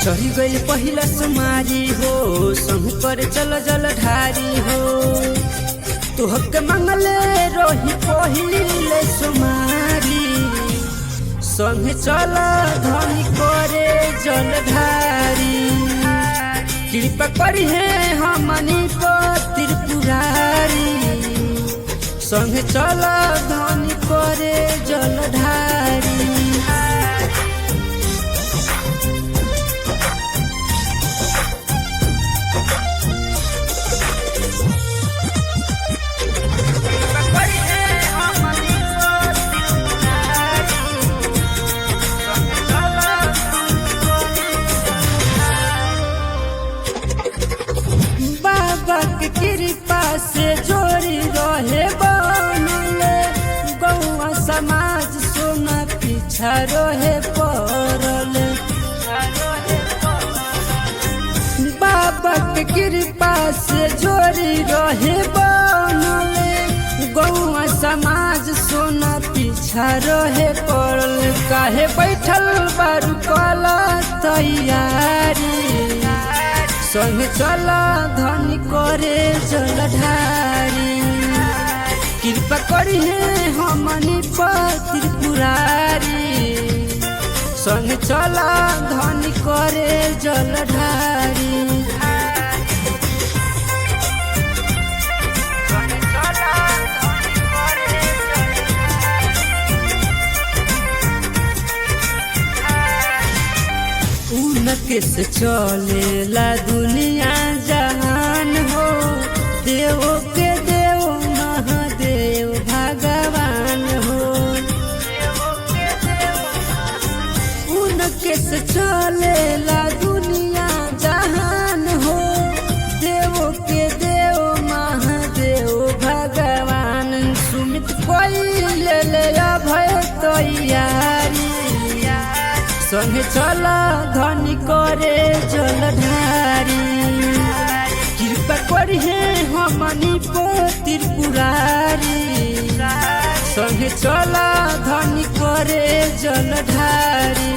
चढ़ी गई पहिला सुमारी हो संग पर चल जल ढारी हो तुहके मंगले रोही पहिले सुमारी संग चल धनी करे जल ढारी कृपा करी है हमनी पर त्रिपुरारी संग चल धनी करे जल ढारी कृपा से जोड़ी रहे बनले गौआ समाज सोना पीछा रहे पड़ले बाबा के कृपा से जोड़ी रहे बनले गौआ समाज सोना पीछा रहे पड़ले काहे बैठल बारू कला तैयारी संग चला धनी करे जल ढारी कृपा करी है हमनी पर त्रिपुरारी संग चला धनी करे जल ढारी उनके से चलेला दुनिया जहान हो देव के देव महादेव भगवान हो उनके से चलेला दुनिया जहान हो देव के देव महादेव भगवान सुमित कोई ले भय तैयारी संग चला धनी करे जल ढारी कृपा करी है हमनी पर त्रिपुरारी संग चला धनी करे जल ढारी।